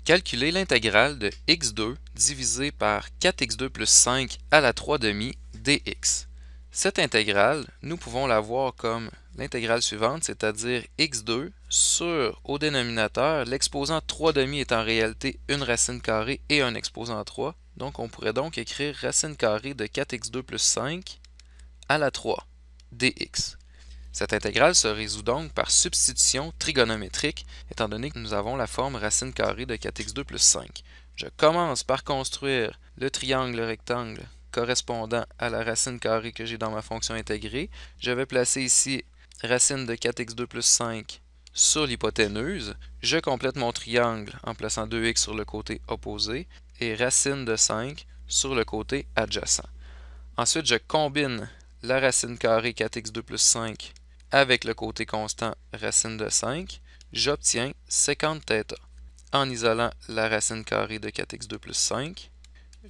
Calculer l'intégrale de x2 divisé par 4x2 plus 5 à la 3 demi dx. Cette intégrale, nous pouvons la voir comme l'intégrale suivante, c'est-à-dire x2 sur, au dénominateur, l'exposant 3 demi est en réalité une racine carrée et un exposant 3. Donc on pourrait donc écrire racine carrée de 4x2 plus 5 à la 3 dx. Cette intégrale se résout donc par substitution trigonométrique, étant donné que nous avons la forme racine carrée de 4x2 plus 5. Je commence par construire le triangle rectangle correspondant à la racine carrée que j'ai dans ma fonction intégrée. Je vais placer ici racine de 4x2 plus 5 sur l'hypoténuse. Je complète mon triangle en plaçant 2x sur le côté opposé et racine de 5 sur le côté adjacent. Ensuite, je combine la racine carrée 4x2 plus 5 avec le côté constant racine de 5, j'obtiens sécante θ. En isolant la racine carrée de 4x2 plus 5,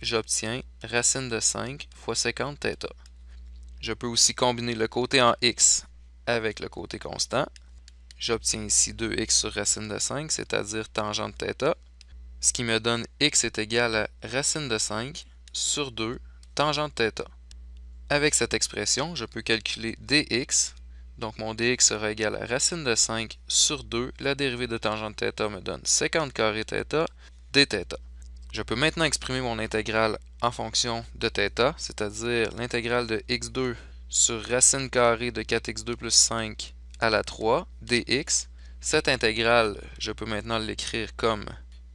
j'obtiens racine de 5 fois sécante θ. Je peux aussi combiner le côté en x avec le côté constant. J'obtiens ici 2x sur racine de 5, c'est-à-dire tangente θ, ce qui me donne x est égal à racine de 5 sur 2 tangente θ. Avec cette expression, je peux calculer dx. Donc mon dx sera égal à racine de 5 sur 2. La dérivée de tangente θ me donne sécante carré θ dθ. Je peux maintenant exprimer mon intégrale en fonction de θ, c'est-à-dire l'intégrale de x2 sur racine carrée de 4x2 plus 5 à la 3 dx. Cette intégrale, je peux maintenant l'écrire comme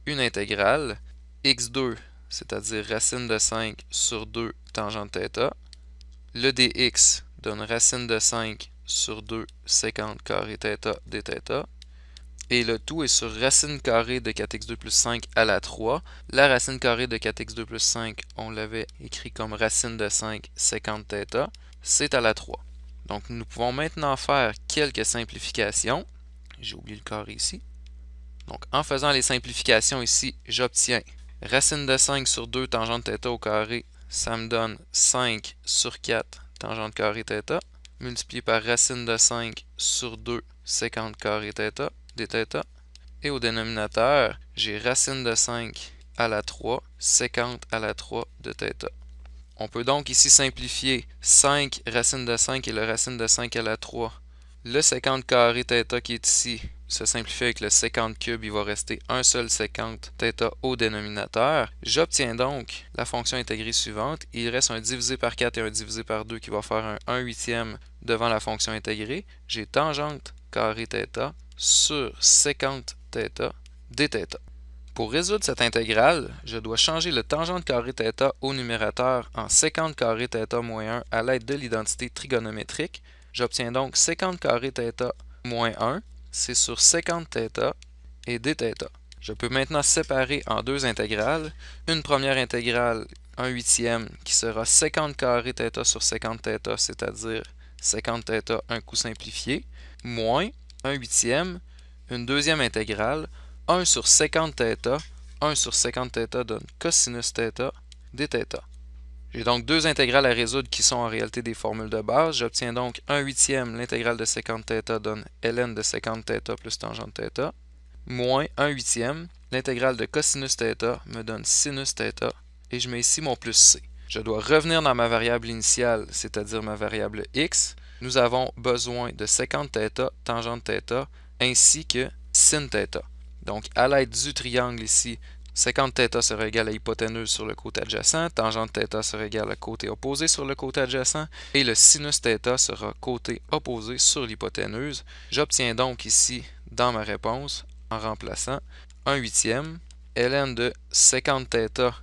une intégrale x2, c'est-à-dire racine de 5 sur 2 tangente θ. Le dx donne racine de 5 sur 2 sécante carré θ dθ. Et le tout est sur racine carrée de 4x2 plus 5 à la 3. La racine carrée de 4x2 plus 5, on l'avait écrit comme racine de 5 sécante θ. C'est à la 3. Donc nous pouvons maintenant faire quelques simplifications. J'ai oublié le carré ici. Donc en faisant les simplifications ici, j'obtiens racine de 5 sur 2 tangente θ au carré. Ça me donne 5 sur 4 tangente carré θ, multiplié par racine de 5 sur 2 sécante carré θ dθ. Et au dénominateur, j'ai racine de 5 à la 3, sécante à la 3 de θ. On peut donc ici simplifier 5 racine de 5 et le racine de 5 à la 3. Le sécante carré θ qui est ici se simplifie avec le sécante cube, il va rester un seul sécante θ au dénominateur. J'obtiens donc la fonction intégrée suivante. Il reste un divisé par 4 et un divisé par 2 qui va faire un 1/8 devant la fonction intégrée. J'ai tangente carré θ sur sécante θ dθ. Pour résoudre cette intégrale, je dois changer le tangente carré θ au numérateur en sécante carré θ moins 1 à l'aide de l'identité trigonométrique. J'obtiens donc sécante carré θ moins 1, c'est sur sécante θ et dθ. Je peux maintenant séparer en deux intégrales. Une première intégrale, 1/8, qui sera sécante carré θ sur sécante θ, c'est-à-dire sécante θ un coup simplifié, moins 1/8. Une deuxième intégrale, 1 sur sécante θ, 1 sur sécante θ donne cosinus θ dθ. J'ai donc deux intégrales à résoudre qui sont en réalité des formules de base. J'obtiens donc 1/8, l'intégrale de sécante θ donne ln de sécante θ plus tangente θ, moins 1/8, l'intégrale de cosinus θ me donne sinus θ, et je mets ici mon plus c. Je dois revenir dans ma variable initiale, c'est-à-dire ma variable x. Nous avons besoin de sécante θ, tangente θ, ainsi que sin θ. Donc, à l'aide du triangle ici, sécante θ sera égal à hypoténuse sur le côté adjacent, tangente θ sera égal à côté opposé sur le côté adjacent, et le sinus θ sera côté opposé sur l'hypoténuse. J'obtiens donc ici, dans ma réponse, en remplaçant 1/8, ln de sécante θ,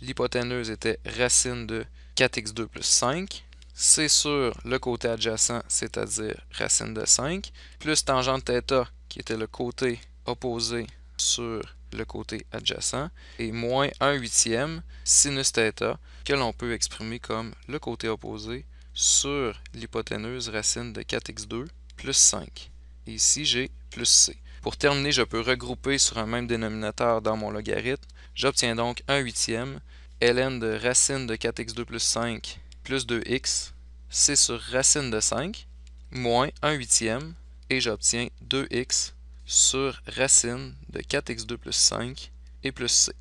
l'hypoténuse était racine de 4x2 plus 5, c'est sur le côté adjacent, c'est-à-dire racine de 5, plus tangente θ, qui était le côté opposé sur le côté adjacent, et moins 1/8 sinus θ, que l'on peut exprimer comme le côté opposé sur l'hypoténuse racine de 4x2 plus 5. Et ici, j'ai plus c. Pour terminer, je peux regrouper sur un même dénominateur dans mon logarithme. J'obtiens donc 1/8 ln de racine de 4x2 plus 5 plus 2x, c'est sur racine de 5, moins 1/8, et j'obtiens 2x sur racine de 4x2 plus 5 et plus c.